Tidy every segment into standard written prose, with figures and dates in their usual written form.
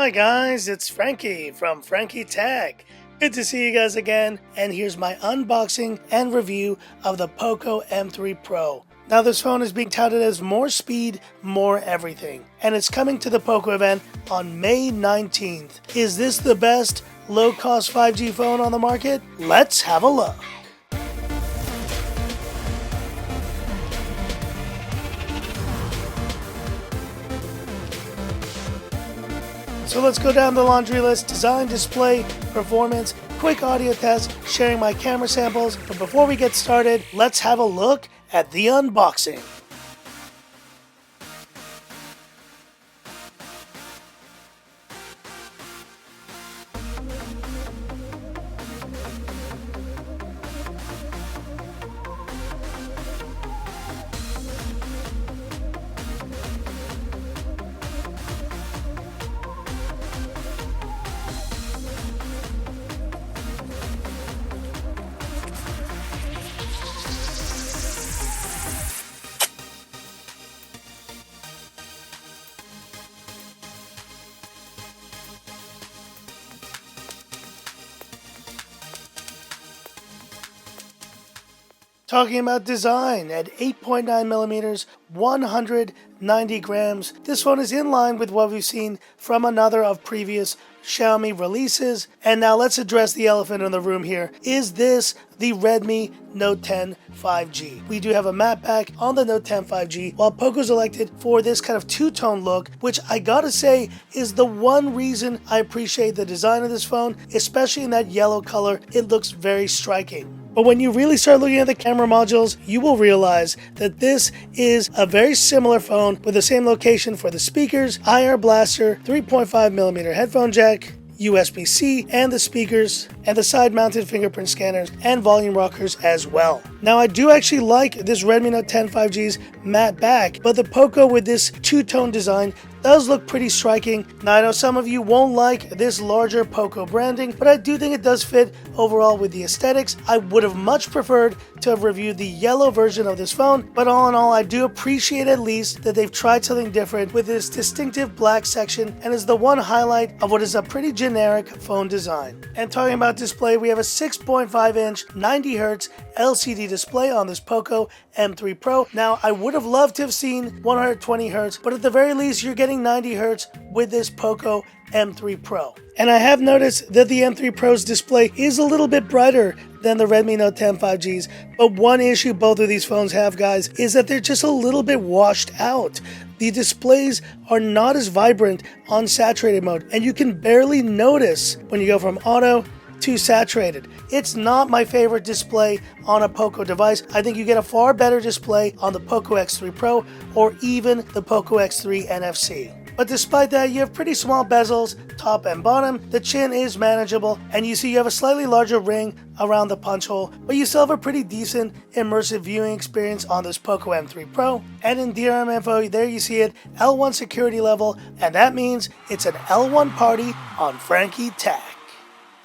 Hi guys, it's Frankie from Frankie Tech. Good to see you guys again, and here's my unboxing and review of the POCO M3 Pro. Now this phone is being touted as more speed, more everything, and it's coming to the POCO event on May 19th. Is this the best low-cost 5G phone on the market? Let's have a look. So let's go down the laundry list: design, display, performance, quick audio test, sharing my camera samples. But before we get started, let's have a look at the unboxing. Talking about design, at 8.9 millimeters, 190 grams, this phone is in line with what we've seen from another of previous Xiaomi releases. And now let's address the elephant in the room here. Is this the Redmi Note 10 5G? We do have a matte pack on the Note 10 5G, while POCO's elected for this kind of two-tone look, which I gotta say is the one reason I appreciate the design of this phone, especially in that yellow color. It looks very striking. But when you really start looking at the camera modules, you will realize that this is a very similar phone with the same location for the speakers, IR blaster, 3.5mm headphone jack, USB-C, and the speakers, and the side-mounted fingerprint scanners and volume rockers as well. Now I do actually like this Redmi Note 10 5G's matte back, but the POCO with this two-tone design does look pretty striking. Now I know some of you won't like this larger POCO branding, but I do think it does fit overall with the aesthetics. I would have much preferred to have reviewed the yellow version of this phone, but all in all, I do appreciate at least that they've tried something different with this distinctive black section, and is the one highlight of what is a pretty generic phone design. And talking about display, we have a 6.5-inch 90Hz LCD display on this POCO M3 Pro. Now I would have loved to have seen 120Hz, but at the very least you're getting 90Hz with this POCO M3 Pro. And I have noticed that the M3 Pro's display is a little bit brighter than the Redmi Note 10 5G's, but one issue both of these phones have, guys, is that they're just a little bit washed out. The displays are not as vibrant on saturated mode, and you can barely notice when you go from auto to saturated. It's not my favorite display on a POCO device. I think you get a far better display on the POCO X3 Pro or even the POCO X3 NFC. But despite that, you have pretty small bezels, top and bottom, the chin is manageable, and you see you have a slightly larger ring around the punch hole, but you still have a pretty decent immersive viewing experience on this POCO M3 Pro. And in DRMInfo, there you see it, L1 security level, and that means it's an L1 party on Frankie Tech.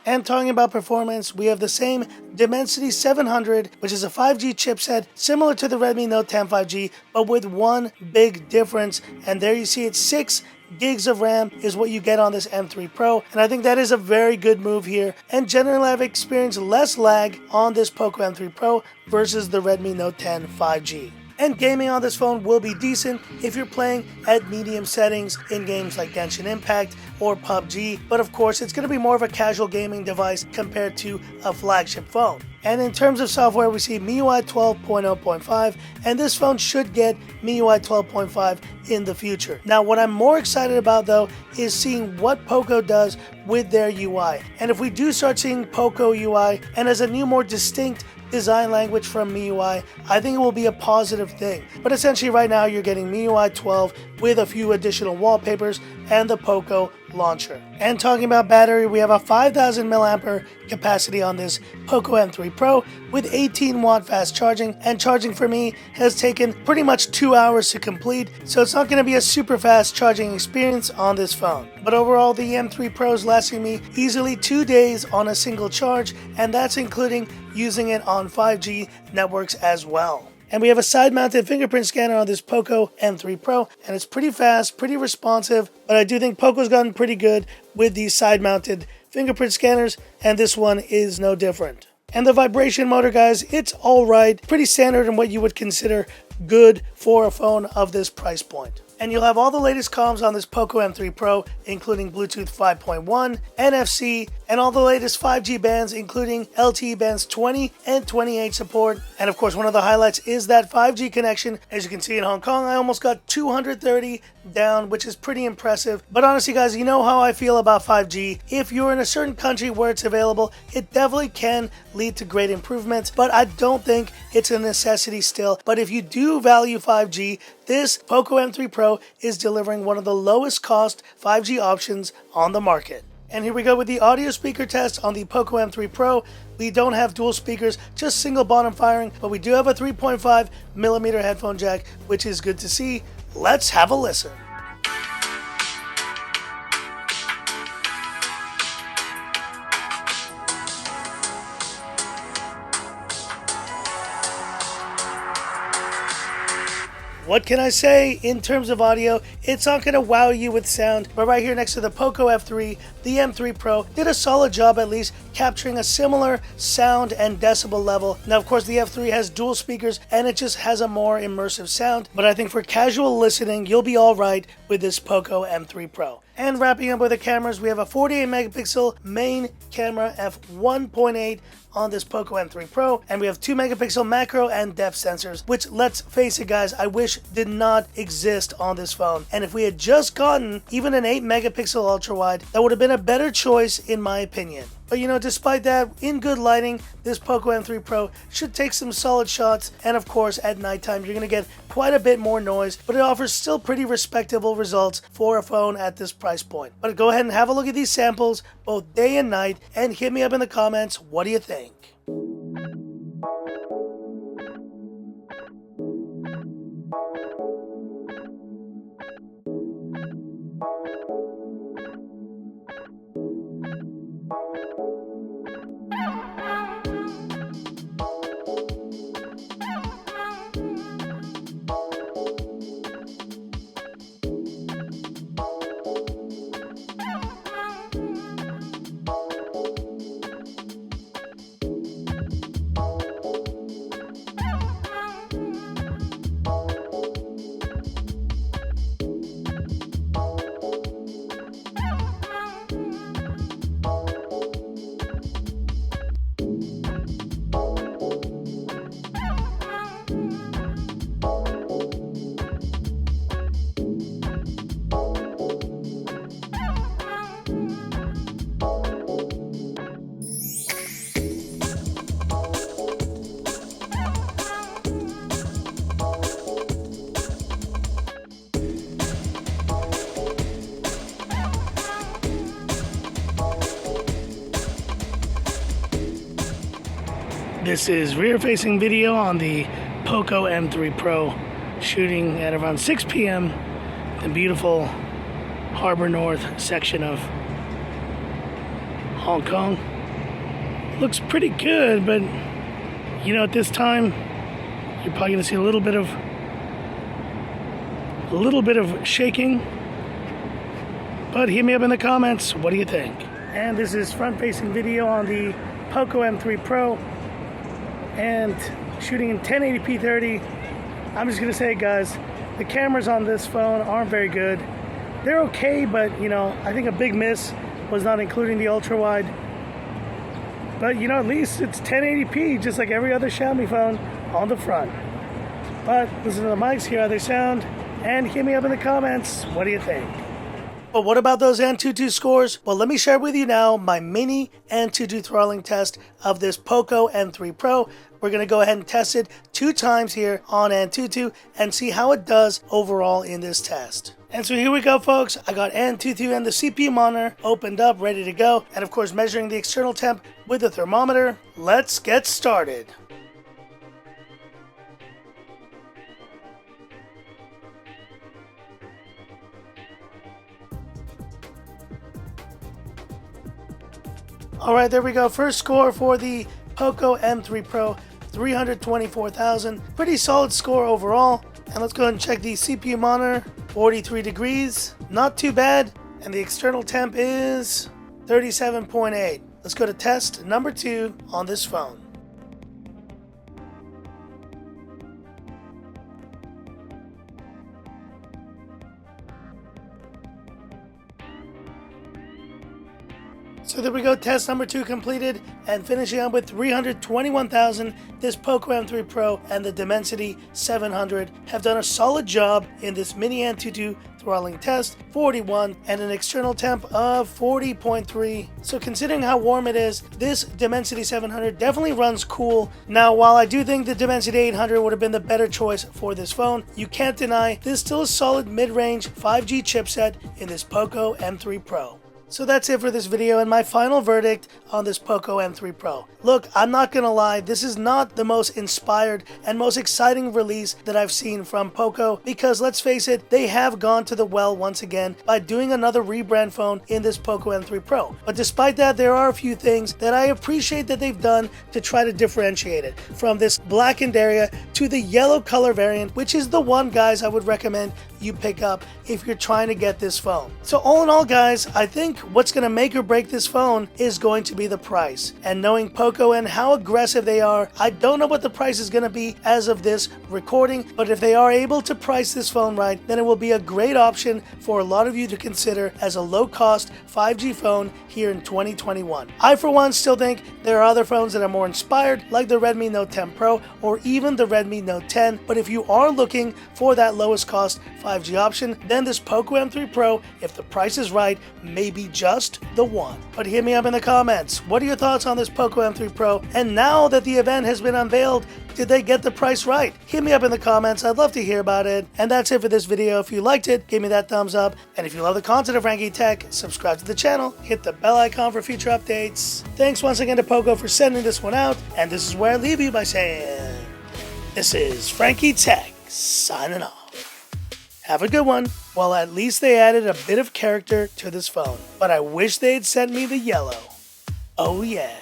And talking about performance, we have the same Dimensity 700, which is a 5G chipset similar to the Redmi Note 10 5G, but with one big difference. And there you see it, 6 gigs of RAM is what you get on this M3 Pro, and I think that is a very good move here. And generally I've experienced less lag on this POCO M3 Pro versus the Redmi Note 10 5G. And gaming on this phone will be decent if you're playing at medium settings in games like Genshin Impact or PUBG, but of course it's going to be more of a casual gaming device compared to a flagship phone. And in terms of software, we see MIUI 12.0.5, and this phone should get MIUI 12.5 in the future. Now what I'm more excited about though is seeing what POCO does with their UI. And if we do start seeing POCO UI and as a new, more distinct design language from MIUI, I think it will be a positive thing. But essentially right now you're getting MIUI 12 with a few additional wallpapers and the POCO launcher. And talking about battery, we have a 5000 mAh capacity on this POCO M3 Pro with 18 watt fast charging, and charging for me has taken pretty much 2 hours to complete, so it's not going to be a super fast charging experience on this phone. But overall, the M3 Pro is lasting me easily 2 days on a single charge, and that's including using it on 5G networks as well. And we have a side-mounted fingerprint scanner on this POCO M3 Pro, and it's pretty fast, pretty responsive, but I do think POCO's gotten pretty good with these side-mounted fingerprint scanners, and this one is no different. And the vibration motor, guys, it's alright, pretty standard in what you would consider good for a phone of this price point. And you'll have all the latest comms on this POCO M3 Pro, including Bluetooth 5.1, NFC, and all the latest 5G bands, including LTE bands 20 and 28 support. And of course, one of the highlights is that 5G connection. As you can see in Hong Kong, I almost got 230 down, which is pretty impressive. But honestly, guys, you know how I feel about 5G. If you're in a certain country where it's available, it definitely can lead to great improvements, but I don't think it's a necessity still. But if you do value 5G, this POCO M3 Pro is delivering one of the lowest cost 5G options on the market. And here we go with the audio speaker test on the POCO M3 Pro. We don't have dual speakers, just single bottom firing, but we do have a 3.5mm headphone jack, which is good to see. Let's have a listen. What can I say in terms of audio? It's not going to wow you with sound, but right here next to the POCO F3, the M3 Pro did a solid job at least capturing a similar sound and decibel level. Now, of course, the F3 has dual speakers and it just has a more immersive sound, but I think for casual listening, you'll be all right with this POCO M3 Pro. And wrapping up with the cameras, we have a 48 megapixel main camera f1.8 on this POCO M3 Pro, and we have 2 megapixel macro and depth sensors, which, let's face it guys, I wish did not exist on this phone. And if we had just gotten even an 8 megapixel ultra wide, that would have been a better choice in my opinion. But you know, despite that, in good lighting, this POCO M3 Pro should take some solid shots, and of course at nighttime you're going to get quite a bit more noise, but it offers still pretty respectable results for a phone at this price point. But go ahead and have a look at these samples both day and night, and hit me up in the comments, what do you think? This is rear-facing video on the POCO M3 Pro, shooting at around 6 p.m. the beautiful Harbor North section of Hong Kong. Looks pretty good, but you know, at this time you're probably going to see a little bit of shaking. But hit me up in the comments, what do you think? And this is front-facing video on the POCO M3 Pro, and shooting in 1080p 30. I'm just gonna say, guys, the cameras on this phone aren't very good. They're okay, but you know, I think a big miss was not including the ultra wide. But you know, at least it's 1080p, just like every other Xiaomi phone on the front. But listen to the mics, hear how they sound, and hit me up in the comments, what do you think? But what about those Antutu scores? Well, let me share with you now my mini Antutu throttling test of this POCO M3 Pro. We're going to go ahead and test it 2 times here on Antutu and see how it does overall in this test. And so here we go, folks. I got Antutu and the CPU monitor opened up, ready to go. And of course, measuring the external temp with the thermometer. Let's get started. Alright, there we go. First score for the POCO M3 Pro, 324,000. Pretty solid score overall. And let's go ahead and check the CPU monitor. 43 degrees. Not too bad. And the external temp is 37.8. Let's go to test number 2 on this phone. So there we go, test number 2 completed, and finishing up with 321,000, this POCO M3 Pro and the Dimensity 700 have done a solid job in this mini Antutu throttling test, 41, and an external temp of 40.3. So considering how warm it is, this Dimensity 700 definitely runs cool. Now, while I do think the Dimensity 800 would have been the better choice for this phone, you can't deny this is still a solid mid-range 5G chipset in this POCO M3 Pro. So that's it for this video and my final verdict on this POCO M3 Pro. Look, I'm not gonna lie, this is not the most inspired and most exciting release that I've seen from POCO, because let's face it, they have gone to the well once again by doing another rebrand phone in this POCO M3 Pro. But despite that, there are a few things that I appreciate that they've done to try to differentiate it from this blackened area to the yellow color variant, which is the one, guys, I would recommend you pick up if you're trying to get this phone. So all in all, guys, I think what's going to make or break this phone is going to be the price. And knowing POCO and how aggressive they are, I don't know what the price is going to be as of this recording, but if they are able to price this phone right, then it will be a great option for a lot of you to consider as a low-cost 5G phone here in 2021. I, for one, still think there are other phones that are more inspired, like the Redmi Note 10 Pro or even the Redmi Note 10, but if you are looking for that lowest cost 5G option, then this POCO M3 Pro, if the price is right, may be just the one. But hit me up in the comments. What are your thoughts on this POCO M3 Pro? And now that the event has been unveiled, did they get the price right? Hit me up in the comments. I'd love to hear about it. And that's it for this video. If you liked it, give me that thumbs up. And if you love the content of Frankie Tech, subscribe to the channel, hit the bell icon for future updates. Thanks once again to POCO for sending this one out. And this is where I leave you by saying, this is Frankie Tech signing off. Have a good one. Well, at least they added a bit of character to this phone. But I wish they'd sent me the yellow. Oh yeah.